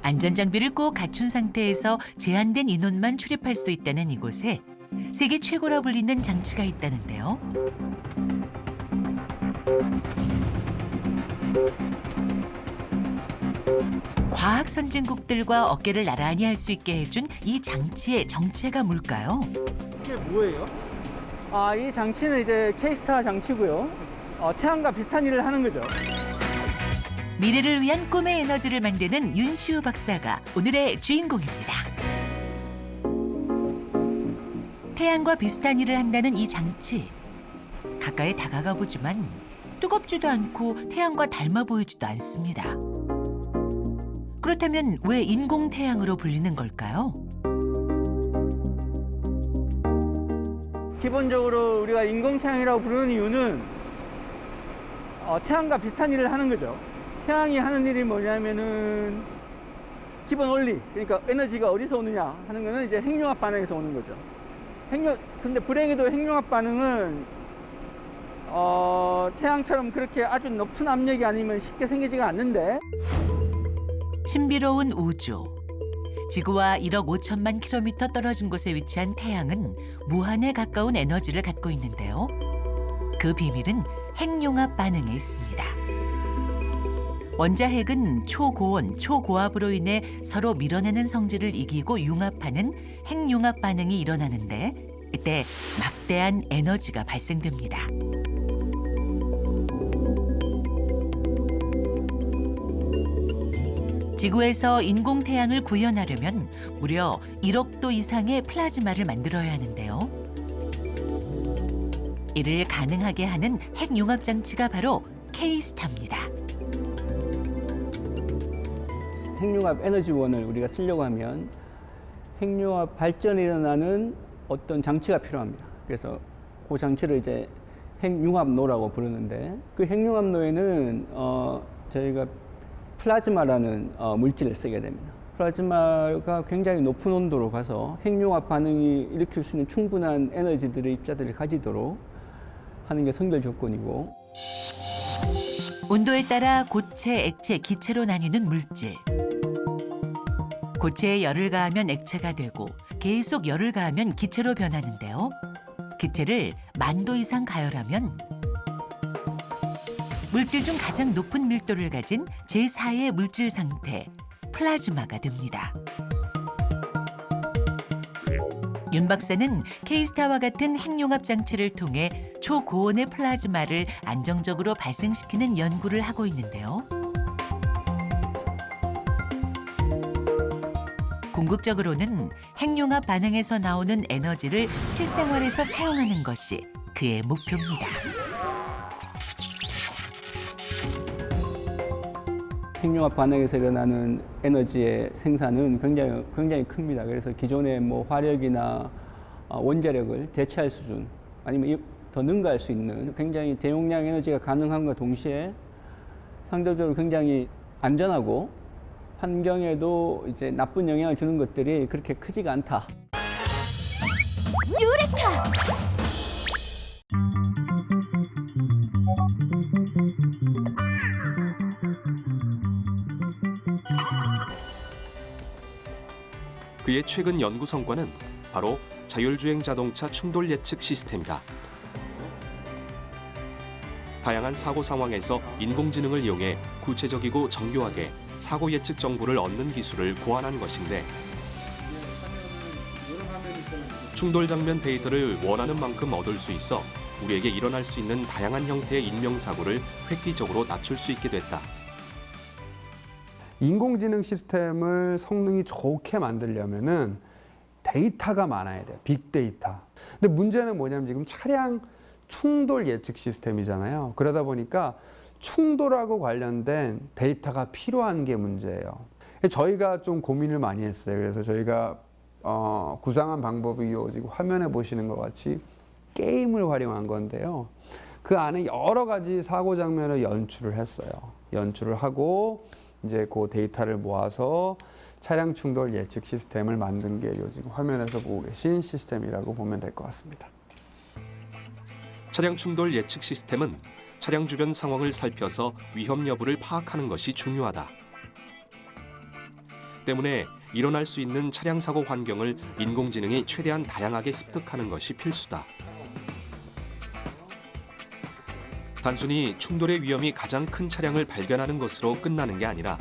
안전장비를 꼭 갖춘 상태에서 제한된 인원만 출입할 수 있다는 이곳에 세계 최고라 불리는 장치가 있다는데요. 과학 선진국들과 어깨를 나란히 할 수 있게 해준 이 장치의 정체가 뭘까요? 이게 뭐예요? 이 장치는 이제 K-스타 장치고요. 태양과 비슷한 일을 하는 거죠. 미래를 위한 꿈의 에너지를 만드는 윤시우 박사가 오늘의 주인공입니다. 태양과 비슷한 일을 한다는 이 장치. 가까이 다가가 보지만 뜨겁지도 않고 태양과 닮아 보이지도 않습니다. 그렇다면 왜 인공 태양으로 불리는 걸까요? 기본적으로 우리가 인공태양이라고 부르는 이유는 태양과 비슷한 일을 하는 거죠. 태양이 하는 일이 뭐냐면은 기본 원리, 그러니까 에너지가 어디서 오느냐 하는 거는 이제 핵융합 반응에서 오는 거죠. 근데 불행히도 핵융합 반응은 태양처럼 그렇게 아주 높은 압력이 아니면 쉽게 생기지가 않는데, 신비로운 우주. 지구와 1억 5천만 킬로미터 떨어진 곳에 위치한 태양은 무한에 가까운 에너지를 갖고 있는데요. 그 비밀은 핵융합 반응에 있습니다. 원자핵은 초고온, 초고압으로 인해 서로 밀어내는 성질을 이기고 융합하는 핵융합 반응이 일어나는데 이때 막대한 에너지가 발생됩니다. 지구에서 인공태양을 구현하려면 무려 1억 도 이상의 플라즈마를 만들어야 하는데요. 이를 가능하게 하는 핵융합 장치가 바로 K-스타입니다. 핵융합 에너지원을 우리가 쓰려고 하면 핵융합 발전이 일어나는 어떤 장치가 필요합니다. 그래서 그 장치를 이제 핵융합로라고 부르는데, 그 핵융합로에는 저희가 플라즈마라는 물질을 쓰게 됩니다. 플라즈마가 굉장히 높은 온도로 가서 핵융합 반응이 일으킬 수 있는 충분한 에너지들의 입자들을 가지도록 하는 게 선결 조건이고, 온도에 따라 고체, 액체, 기체로 나뉘는 물질. 고체에 열을 가하면 액체가 되고 계속 열을 가하면 기체로 변하는데요. 기체를 10,000도 이상 가열하면 물질 중 가장 높은 밀도를 가진 제4의 물질 상태, 플라즈마가 됩니다. 윤 박사는 K-스타와 같은 핵융합 장치를 통해 초고온의 플라즈마를 안정적으로 발생시키는 연구를 하고 있는데요. 궁극적으로는 핵융합 반응에서 나오는 에너지를 실생활에서 사용하는 것이 그의 목표입니다. 핵융합 반응에서 일어나는 에너지의 생산은 굉장히 큽니다. 그래서 기존의 뭐 화력이나 원자력을 대체할 수준, 아니면 더 능가할 수 있는 굉장히 대용량 에너지가 가능함과 동시에 상대적으로 굉장히 안전하고 환경에도 이제 나쁜 영향을 주는 것들이 그렇게 크지가 않다. 유레카! 그의 최근 연구 성과는 바로 자율주행 자동차 충돌 예측 시스템이다. 다양한 사고 상황에서 인공지능을 이용해 구체적이고 정교하게 사고 예측 정보를 얻는 기술을 고안한 것인데, 충돌 장면 데이터를 원하는 만큼 얻을 수 있어 우리에게 일어날 수 있는 다양한 형태의 인명사고를 획기적으로 낮출 수 있게 됐다. 인공지능 시스템을 성능이 좋게 만들려면은 데이터가 많아야 돼요. 빅데이터. 근데 문제는 뭐냐면 지금 차량 충돌 예측 시스템이잖아요. 그러다 보니까 충돌하고 관련된 데이터가 필요한 게 문제예요. 저희가 좀 고민을 많이 했어요. 그래서 저희가 구상한 방법이 지금 화면에 보시는 것 같이 게임을 활용한 건데요. 그 안에 여러 가지 사고 장면을 연출을 했어요. 연출을 하고 이제 그 데이터를 모아서 차량 충돌 예측 시스템을 만든 게 지금 화면에서 보고 계신 시스템이라고 보면 될 것 같습니다. 차량 충돌 예측 시스템은 차량 주변 상황을 살펴서 위험 여부를 파악하는 것이 중요하다. 때문에 일어날 수 있는 차량 사고 환경을 인공지능이 최대한 다양하게 습득하는 것이 필수다. 단순히 충돌의 위험이 가장 큰 차량을 발견하는 것으로 끝나는 게 아니라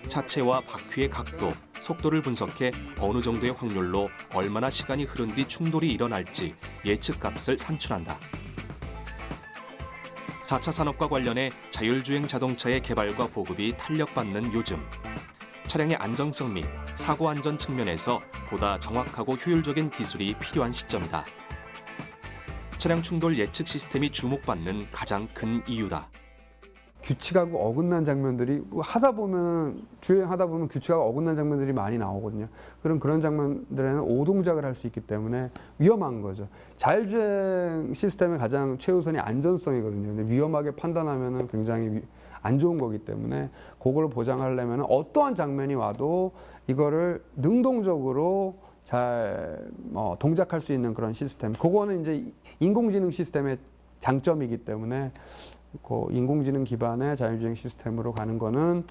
차체와 바퀴의 각도, 속도를 분석해 어느 정도의 확률로 얼마나 시간이 흐른 뒤 충돌이 일어날지 예측값을 산출한다. 4차 산업과 관련해 자율주행 자동차의 개발과 보급이 탄력받는 요즘, 차량의 안정성 및 사고 안전 측면에서 보다 정확하고 효율적인 기술이 필요한 시점이다. 차량 충돌 예측 시스템이 주목받는 가장 큰 이유다. 규칙하고 어긋난 장면들이 주행하다 보면 규칙하고 어긋난 장면들이 많이 나오거든요. 그런 장면들에는 오동작을 할 수 있기 때문에 위험한 거죠. 자율주행 시스템의 가장 최우선이 안전성이거든요. 근데 위험하게 판단하면 굉장히 안 좋은 거기 때문에 그걸 보장하려면 어떠한 장면이 와도 이거를 능동적으로 잘 동작할 수 있는 그런 시스템. 그거는 이제 인공지능 시스템의 장점이기 때문에 그 인공지능 기반의 자율주행 시스템으로 가는 거는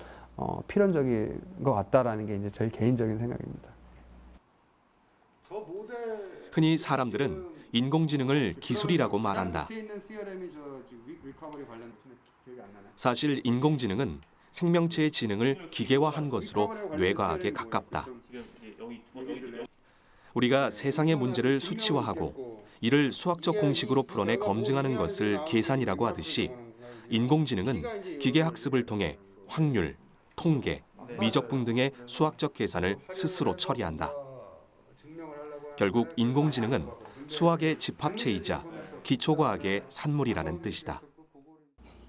필연적인 것 같다라는 게 이제 저희 개인적인 생각입니다. 흔히 사람들은 인공지능을 기술이라고 말한다. 사실 인공지능은 생명체의 지능을 기계화한 것으로 뇌과학에 가깝다. 우리가 세상의 문제를 수치화하고 이를 수학적 공식으로 풀어내 검증하는 것을 계산이라고 하듯이 인공지능은 기계학습을 통해 확률, 통계, 미적분 등의 수학적 계산을 스스로 처리한다. 결국 인공지능은 수학의 집합체이자 기초과학의 산물이라는 뜻이다.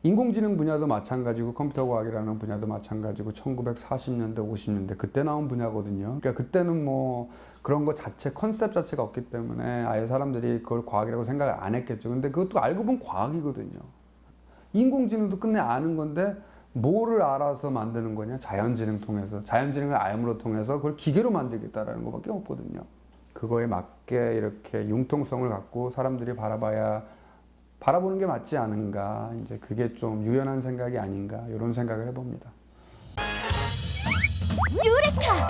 인공지능 분야도 마찬가지고 컴퓨터 과학이라는 분야도 마찬가지고 1940년대, 50년대 그때 나온 분야거든요. 그러니까 그때는 뭐 그런 거 자체 컨셉 자체가 없기 때문에 아예 사람들이 그걸 과학이라고 생각을 안 했겠죠. 근데 그것도 알고 보면 과학이거든요. 인공지능도 끝내 아는 건데 뭐를 알아서 만드는 거냐? 자연지능 통해서. 자연지능을 알므로 통해서 그걸 기계로 만들겠다라는 것밖에 없거든요. 그거에 맞게 이렇게 융통성을 갖고 사람들이 바라보는 게 맞지 않은가. 이제 그게 좀 유연한 생각이 아닌가. 이런 생각을 해봅니다. 유레카!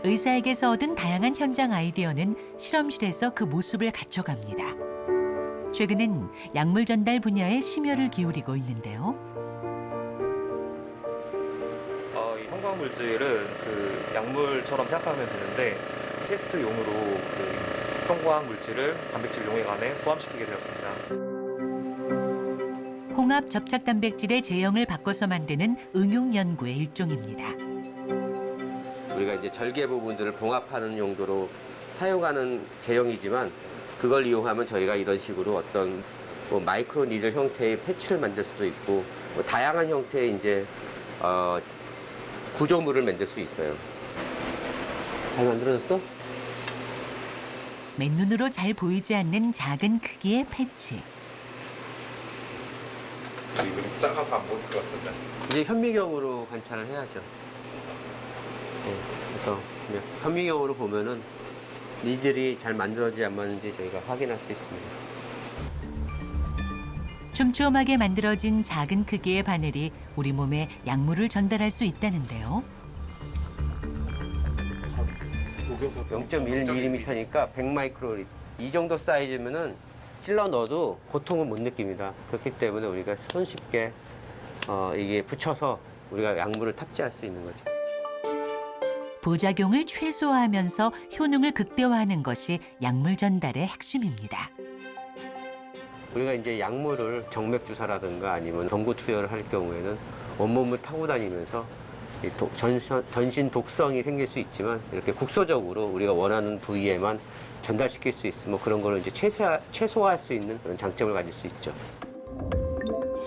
의사에게서 얻은 다양한 현장 아이디어는 실험실에서 그 모습을 갖춰갑니다. 최근엔 약물 전달 분야에 심혈을 기울이고 있는데요. 이 형광 물질은 그 약물처럼 생각하면 되는데 테스트용으로 그 형광 물질을 단백질 용액 안에 포함시키게 되었습니다. 홍합 접착 단백질의 제형을 바꿔서 만드는 응용 연구의 일종입니다. 우리가 이제 절개 부분들을 봉합하는 용도로 사용하는 제형이지만 그걸 이용하면 저희가 이런 식으로 어떤 뭐 마이크로 니들 형태의 패치를 만들 수도 있고 뭐 다양한 형태의 이제 구조물을 만들 수 있어요. 잘 만들어졌어? 맨눈으로 잘 보이지 않는 작은 크기의 패치. 작아서 안 보일 것 같은데. 이제 현미경으로 관찰을 해야죠. 네, 그래서 그냥 현미경으로 보면은 니들이 잘 만들어지지 않았는지 저희가 확인할 수 있습니다. 촘촘하게 만들어진 작은 크기의 바늘이 우리 몸에 약물을 전달할 수 있다는데요. 0.1mm니까 100마이크로리터. 이 정도 사이즈면은 찔러 넣어도 고통을 못 느낍니다. 그렇기 때문에 우리가 손쉽게 이게 붙여서 우리가 약물을 탑재할 수 있는 거죠. 부작용을 최소화하면서 효능을 극대화하는 것이 약물 전달의 핵심입니다. 우리가 이제 약물을 정맥 주사라든가 아니면 경구 투여를 할 경우에는 온몸을 타고 다니면서 전신 독성이 생길 수 있지만 이렇게 국소적으로 우리가 원하는 부위에만 전달시킬 수 있으면 그런 거를 이제 최소화할 수 있는 그런 장점을 가질 수 있죠.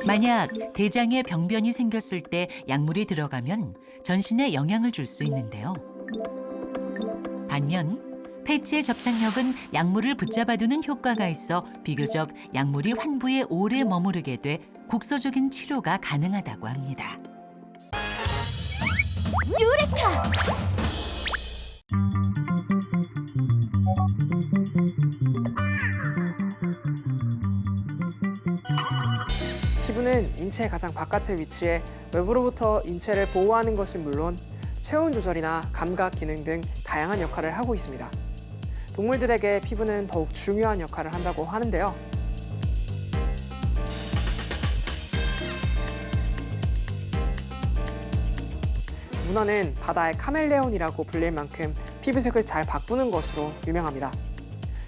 만약 대장에 병변이 생겼을 때 약물이 들어가면 전신에 영향을 줄 수 있는데요. 반면 패치의 접착력은 약물을 붙잡아두는 효과가 있어 비교적 약물이 환부에 오래 머무르게 돼 국소적인 치료가 가능하다고 합니다. 유레카! 피부는 인체의 가장 바깥에 위치해 외부로부터 인체를 보호하는 것은 물론 체온 조절이나 감각 기능 등 다양한 역할을 하고 있습니다. 동물들에게 피부는 더욱 중요한 역할을 한다고 하는데요. 문어는 바다의 카멜레온이라고 불릴 만큼 피부색을 잘 바꾸는 것으로 유명합니다.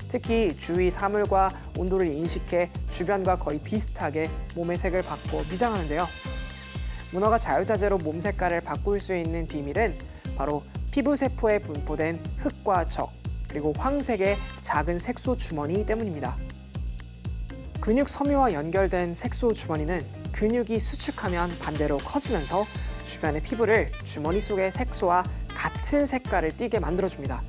특히 주위 사물과 온도를 인식해 주변과 거의 비슷하게 몸의 색을 바꿔 위장하는데요. 문어가 자유자재로 몸 색깔을 바꿀 수 있는 비밀은 바로 피부 세포에 분포된 흑과 적, 그리고 황색의 작은 색소 주머니 때문입니다. 근육 섬유와 연결된 색소 주머니는 근육이 수축하면 반대로 커지면서 주변의 피부를 주머니 속의 색소와 같은 색깔을 띠게 만들어줍니다.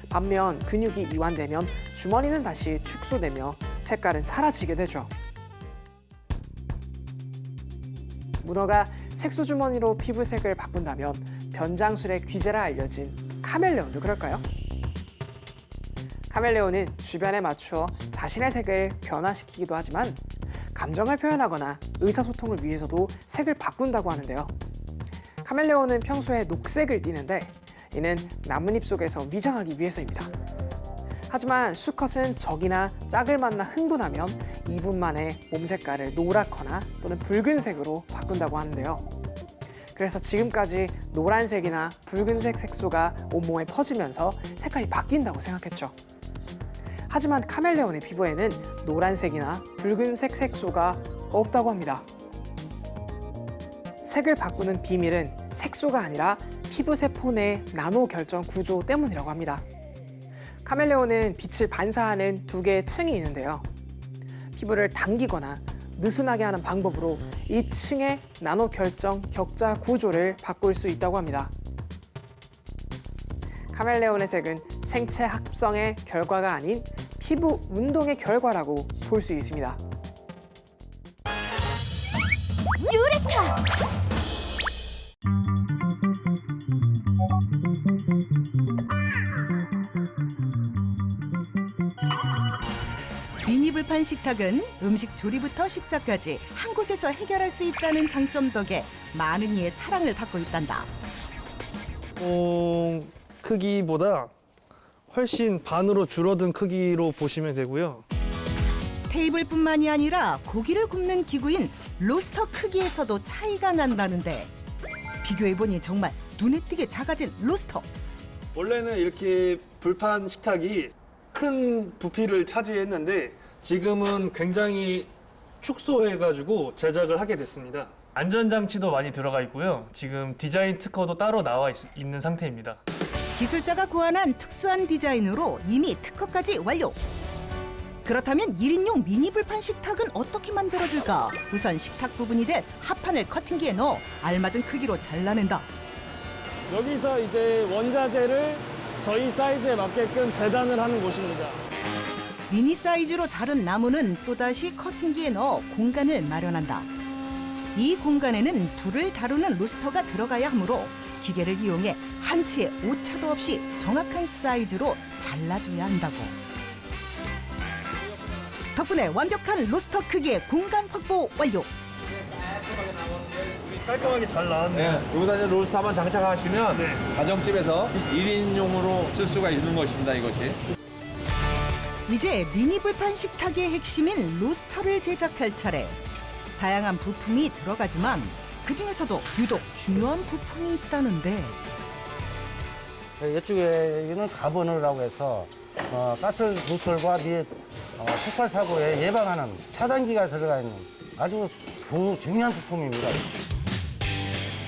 반면 근육이 이완되면 주머니는 다시 축소되며 색깔은 사라지게 되죠. 문어가 색소 주머니로 피부색을 바꾼다면 변장술의 귀재라 알려진 카멜레온도 그럴까요? 카멜레온은 주변에 맞추어 자신의 색을 변화시키기도 하지만 감정을 표현하거나 의사소통을 위해서도 색을 바꾼다고 하는데요. 카멜레온은 평소에 녹색을 띠는데 이는 나뭇잎 속에서 위장하기 위해서입니다. 하지만 수컷은 적이나 짝을 만나 흥분하면 2분 만에 몸 색깔을 노랗거나 또는 붉은색으로 바꾼다고 하는데요. 그래서 지금까지 노란색이나 붉은색 색소가 온몸에 퍼지면서 색깔이 바뀐다고 생각했죠. 하지만 카멜레온의 피부에는 노란색이나 붉은색 색소가 없다고 합니다. 색을 바꾸는 비밀은 색소가 아니라 피부세포 내 나노 결정 구조 때문이라고 합니다. 카멜레온은 빛을 반사하는 2개의 층이 있는데요. 피부를 당기거나 느슨하게 하는 방법으로 이 층의 나노 결정 격자 구조를 바꿀 수 있다고 합니다. 카멜레온의 색은 생체 합성의 결과가 아닌 피부 운동의 결과라고 볼 수 있습니다. 유레카! 미니불판 식탁은 음식 조리부터 식사까지 한 곳에서 해결할 수 있다는 장점 덕에 많은 이의 사랑을 받고 있단다. 크기보다 훨씬 반으로 줄어든 크기로 보시면 되고요. 테이블뿐만이 아니라 고기를 굽는 기구인 로스터 크기에서도 차이가 난다는데 비교해보니 정말 눈에 띄게 작아진 로스터. 원래는 이렇게 불판 식탁이 큰 부피를 차지했는데 지금은 굉장히 축소해가지고 제작을 하게 됐습니다. 안전장치도 많이 들어가 있고요. 지금 디자인 특허도 따로 나와 있는 상태입니다. 기술자가 고안한 특수한 디자인으로 이미 특허까지 완료. 그렇다면 1인용 미니 불판 식탁은 어떻게 만들어질까? 우선 식탁 부분이 될 합판을 커팅기에 넣어 알맞은 크기로 잘라낸다. 여기서 이제 원자재를 저희 사이즈에 맞게끔 재단을 하는 곳입니다. 미니 사이즈로 자른 나무는 또다시 커팅기에 넣어 공간을 마련한다. 이 공간에는 불을 다루는 로스터가 들어가야 하므로 기계를 이용해 한치의 오차도 없이 정확한 사이즈로 잘라줘야 한다고. 덕분에 완벽한 로스터 크기의 공간 확보 완료. 깔끔하게 잘 나왔네요. 여기다 이제 로스터만 장착하시면 네. 가정집에서 1인용으로 쓸 수가 있는 것입니다, 이것이. 이제 미니 불판 식탁의 핵심인 로스터를 제작할 차례. 다양한 부품이 들어가지만 그중에서도 유독 중요한 부품이 있다는데. 이쪽에는 가버너라고 해서 가스 누설과 및 폭발 사고에 예방하는 차단기가 들어가 있는 아주 중요한 부품입니다.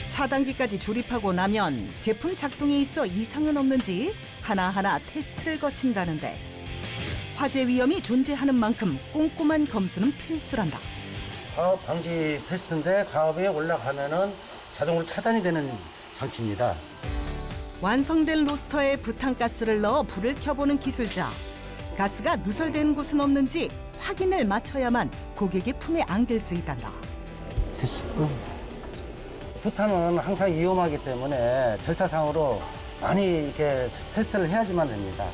차단기까지 조립하고 나면 제품 작동에 있어 이상은 없는지 하나하나 테스트를 거친다는데 화재 위험이 존재하는 만큼 꼼꼼한 검수는 필수란다. 가업 방지 테스트인데 가업에 올라가면은 자동으로 차단이 되는 장치입니다. 완성된 로스터에 부탄가스를 넣어 불을 켜보는 기술자. 가스가 누설되는 곳은 없는지 확인을 마쳐야만 고객의 품에 안길 수 있단다. 됐어. 구탄은 항상 위험하기 때문에 절차상으로 많이 이렇게 테스트를 해야지만 됩니다.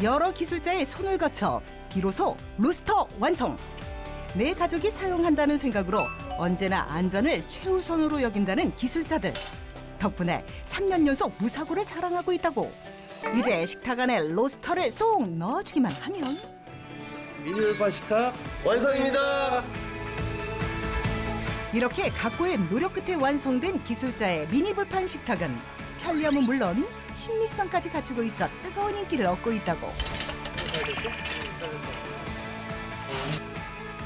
여러 기술자의 손을 거쳐 비로소 루스터 완성. 내 가족이 사용한다는 생각으로 언제나 안전을 최우선으로 여긴다는 기술자들. 덕분에 3년 연속 무사고를 자랑하고 있다고. 이제 식탁 안에 로스터를 쏙 넣어주기만 하면 미니 불판 식탁 완성입니다. 이렇게 각고의 노력 끝에 완성된 기술자의 미니 불판 식탁은 편리함은 물론 신미성까지 갖추고 있어 뜨거운 인기를 얻고 있다고.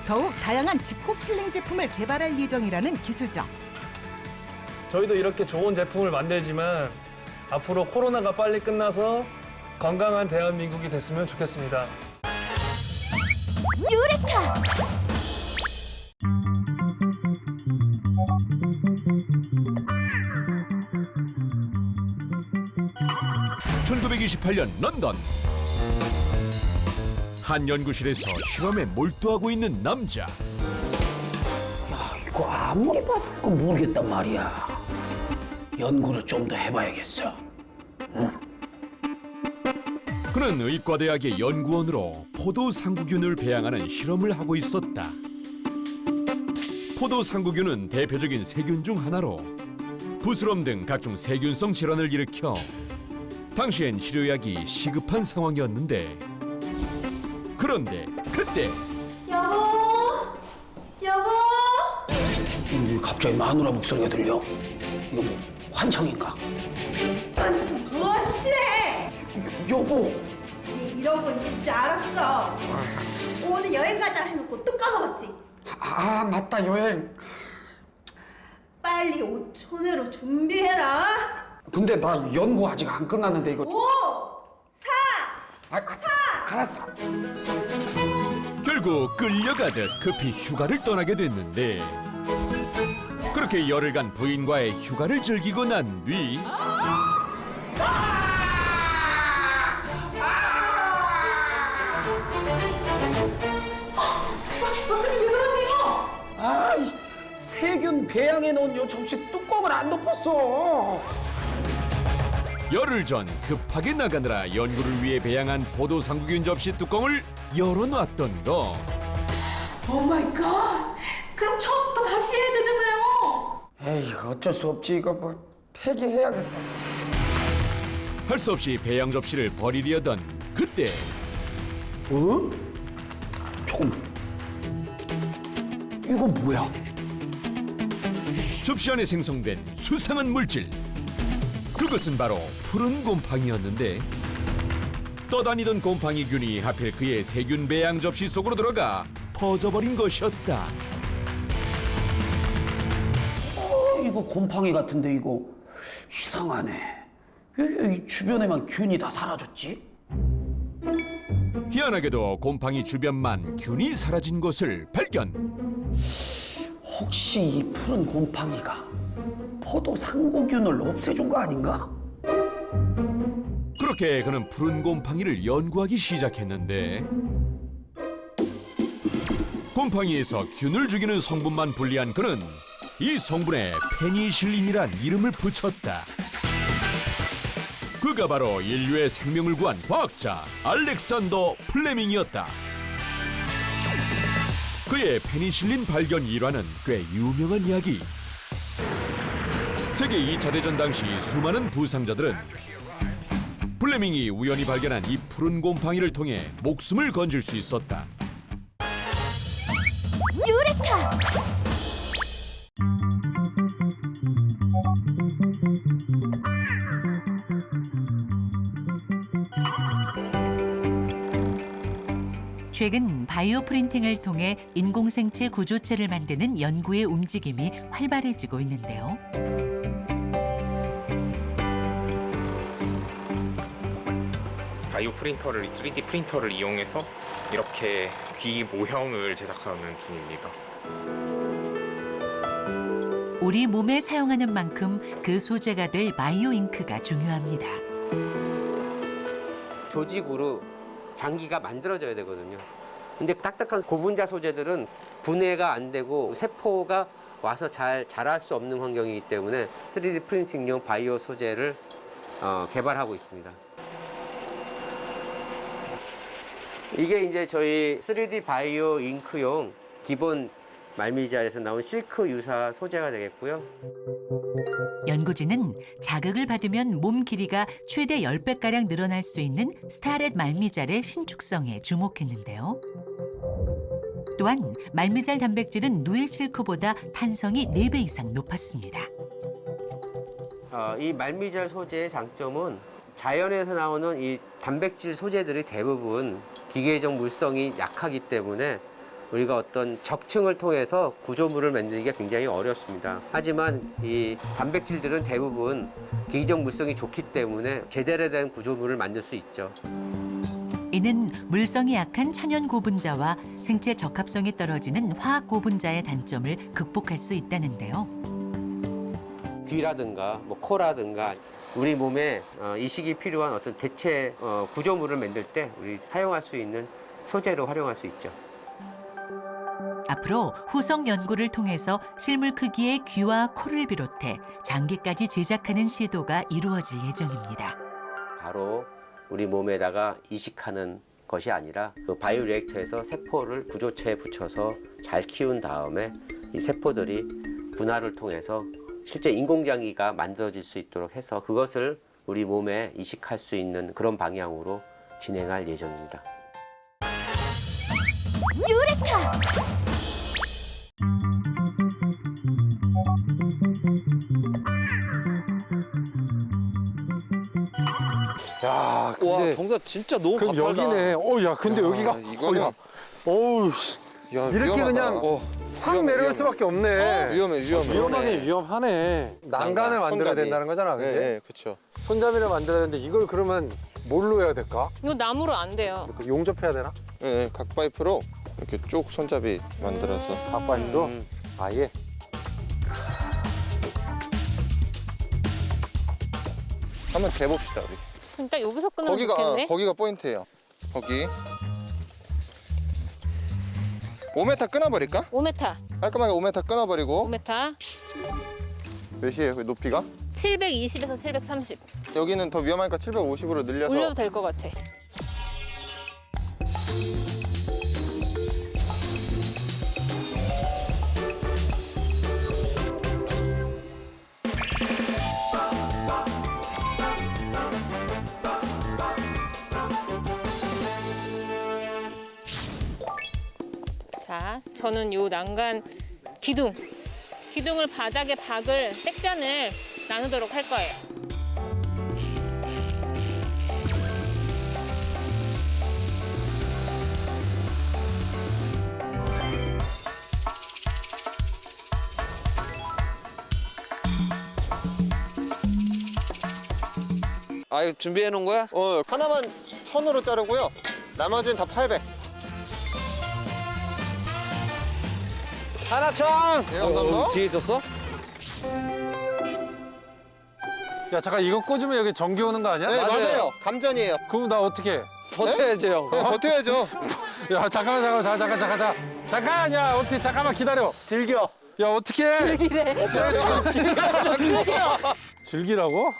더욱 다양한 지코 킬링 제품을 개발할 예정이라는 기술자. 저희도 이렇게 좋은 제품을 만들지만 앞으로 코로나가 빨리 끝나서 건강한 대한민국이 됐으면 좋겠습니다. 유레카! 1928년 런던. 한 연구실에서 실험에 몰두하고 있는 남자. 이거 아무리 봐도 모르겠단 말이야. 연구를 좀 더 해봐야겠어. 응? 그는 의과대학의 연구원으로 포도상구균을 배양하는 실험을 하고 있었다. 포도상구균은 대표적인 세균 중 하나로 부스럼 등 각종 세균성 질환을 일으켜 당시엔 치료약이 시급한 상황이었는데, 그런데 그때 여보! 갑자기 마누라 목소리가 들려. 이거 뭐 환청인가? 무엇이래! 여보! 네 이러고 있을 줄 알았어. 오늘 여행 가자 해놓고 또 까먹었지? 아 맞다, 여행. 빨리 5촌으로 준비해라. 근데 나 연구 아직 안 끝났는데 이거. 5, 4, 4. 알았어. 결국 끌려가듯 급히 휴가를 떠나게 됐는데, 그렇게 열흘간 부인과의 휴가를 즐기고 난 뒤 박사님 왜 그러세요? 아이, 세균 배양해 놓은 요 접시 뚜껑을 안 덮었어. 열흘 전 급하게 나가느라 연구를 위해 배양한 포도상구균 접시 뚜껑을 열어놨던 거. 오 마이 갓! 그럼 처음부터 다시 해야 되잖아요. 에이, 어쩔 수 없지. 이거 뭐 폐기해야겠다. 할 수 없이 배양 접시를 버리려던 그때. 어? 조금. 이거 뭐야? 접시 안에 생성된 수상한 물질. 그것은 바로 푸른 곰팡이였는데, 떠다니던 곰팡이균이 하필 그의 세균 배양 접시 속으로 들어가 퍼져버린 것이었다. 이거 곰팡이 같은데 이거 이상하네. 왜 이 주변에만 균이 다 사라졌지? 희한하게도 곰팡이 주변만 균이 사라진 것을 발견. 혹시 이 푸른 곰팡이가 포도상구균을 없애준 거 아닌가? 그렇게 그는 푸른 곰팡이를 연구하기 시작했는데, 곰팡이에서 균을 죽이는 성분만 분리한 그는 이 성분에 페니실린이란 이름을 붙였다. 그가 바로 인류의 생명을 구한 과학자 알렉산더 플레밍이었다. 그의 페니실린 발견 일화는 꽤 유명한 이야기. 세계 2차 대전 당시 수많은 부상자들은 플레밍이 우연히 발견한 이 푸른 곰팡이를 통해 목숨을 건질 수 있었다. 유레카! 최근 바이오 프린팅을 통해 인공생체 구조체를 만드는 연구의 움직임이 활발해지고 있는데요. 바이오 프린터를 3D 프린터를 이용해서 이렇게 귀 모형을 제작하는 중입니다. 우리 몸에 사용하는 만큼 그 소재가 될 바이오 잉크가 중요합니다. 조직으로 장기가 만들어져야 되거든요. 근데 딱딱한 고분자 소재들은 분해가 안 되고 세포가 와서 잘 자랄 수 없는 환경이기 때문에 3D 프린팅용 바이오 소재를 개발하고 있습니다. 이게 이제 저희 3D 바이오 잉크용 기본 말미잘에서 나온 실크 유사 소재가 되겠고요. 연구진은 자극을 받으면 몸 길이가 최대 10배가량 늘어날 수 있는 스타렛 말미잘의 신축성에 주목했는데요. 또한 말미잘 단백질은 누에 실크보다 탄성이 4배 이상 높았습니다. 이 말미잘 소재의 장점은 자연에서 나오는 이 단백질 소재들이 대부분 기계적 물성이 약하기 때문에 우리가 어떤 적층을 통해서 구조물을 만들기가 굉장히 어렵습니다. 하지만 이 단백질들은 대부분 기계적 물성이 좋기 때문에 제대로 된 구조물을 만들 수 있죠. 이는 물성이 약한 천연 고분자와 생체 적합성이 떨어지는 화학 고분자의 단점을 극복할 수 있다는데요. 귀라든가 뭐 코라든가 우리 몸에 이식이 필요한 어떤 대체 구조물을 만들 때 우리 사용할 수 있는 소재로 활용할 수 있죠. 앞으로 후속 연구를 통해서 실물 크기의 귀와 코를 비롯해 장기까지 제작하는 시도가 이루어질 예정입니다. 바로 우리 몸에다가 이식하는 것이 아니라 그 바이오 리액터에서 세포를 구조체에 붙여서 잘 키운 다음에 이 세포들이 분할을 통해서 실제 인공장기가 만들어질 수 있도록 해서 그것을 우리 몸에 이식할 수 있는 그런 방향으로 진행할 예정입니다. 유레카! 야, 근데 와, 동사 진짜 너무 그럼 가파르다. 여기네. 야, 근데 야, 여기가 이거는 어우, 야, 이렇게 위험하다. 그냥 확 내려갈 수밖에 없네. 위험해. 위험하네. 난간을 만들어야 손잡이. 된다는 거잖아, 그지? 네, 그렇죠. 손잡이를 만들어야 되는데 이걸 그러면 뭘로 해야 될까? 이거 나무로 안 돼요. 용접해야 되나? 네, 각 파이프로 이렇게 쭉 손잡이 만들어서. 각 파이프로? 아예. 한번 재봅시다, 우리. 그럼 딱 여기서 끊으면 좋겠네. 거기가 포인트예요. 거기. 5m 끊어버릴까? 5m. 깔끔하게 5m 끊어버리고. 5m. 몇이에요, 그 높이가? 720에서 730. 여기는 더 위험하니까 750으로 늘려서. 올려도 될 것 같아. 자, 저는 요 난간 기둥을 바닥에 박을 색잔을 나누도록 할 거예요. 아, 이거 준비해 놓은 거야? 하나만 1000으로 자르고요. 나머지는 다 800. 하나창! 네, 감사합니다. 뒤에 있었어? 야, 잠깐 이거 꽂으면 여기 전기 오는 거 아니야? 네, 맞아요. 감전이에요. 그럼 나 어떻게 해? 버텨야죠, 형. 네, 버텨야죠. 야, 잠깐. 잠깐, 야, 어떻게, 잠깐만 기다려. 즐겨. 야, 어떻게 해? 즐기래. 야, 즐겨. 즐기라고?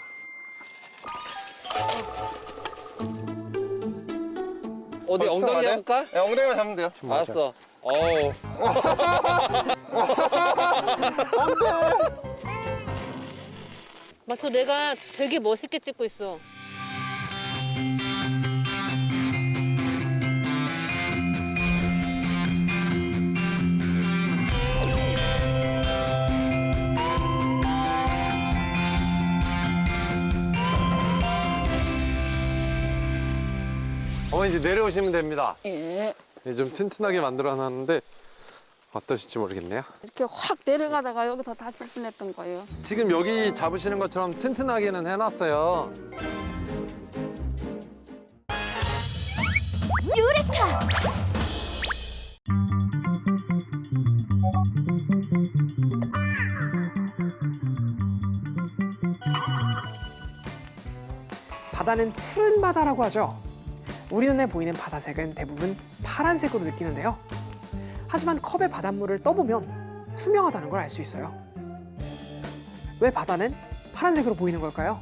어디 엉덩이 잡을까? 네, 엉덩이만 잡으면 돼요. 알았어. 어우. 맞춰, 내가 되게 멋있게 찍고 있어. 어머니 이제 내려오시면 됩니다. 예. 좀 튼튼하게 만들어놨는데 어떠실지 모르겠네요. 이렇게 확 내려가다가 여기서 다칠 뻔했던 거예요. 지금 여기 잡으시는 것처럼 튼튼하게는 해놨어요. 유레카! 바다는 푸른 바다라고 하죠. 우리 눈에 보이는 바다색은 대부분 파란색으로 느끼는데요. 하지만 컵에 바닷물을 떠보면 투명하다는 걸 알 수 있어요. 왜 바다는 파란색으로 보이는 걸까요?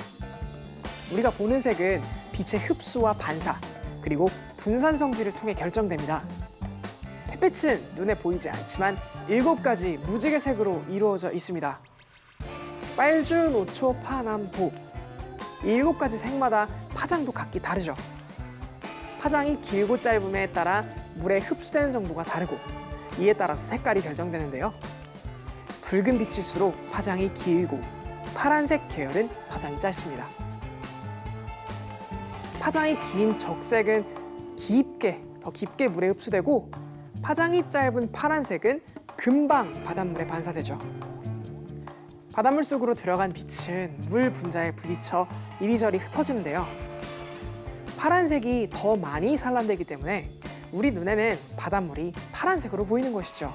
우리가 보는 색은 빛의 흡수와 반사, 그리고 분산 성질을 통해 결정됩니다. 햇빛은 눈에 보이지 않지만 7가지 무지개 색으로 이루어져 있습니다. 빨주, 노초, 파, 남, 보. 이 7가지 색마다 파장도 각기 다르죠. 파장이 길고 짧음에 따라 물에 흡수되는 정도가 다르고 이에 따라서 색깔이 결정되는데요. 붉은 빛일수록 파장이 길고 파란색 계열은 파장이 짧습니다. 파장이 긴 적색은 더 깊게 물에 흡수되고 파장이 짧은 파란색은 금방 바닷물에 반사되죠. 바닷물 속으로 들어간 빛은 물 분자에 부딪혀 이리저리 흩어지는데요. 파란색이 더 많이 산란되기 때문에 우리 눈에는 바닷물이 파란색으로 보이는 것이죠.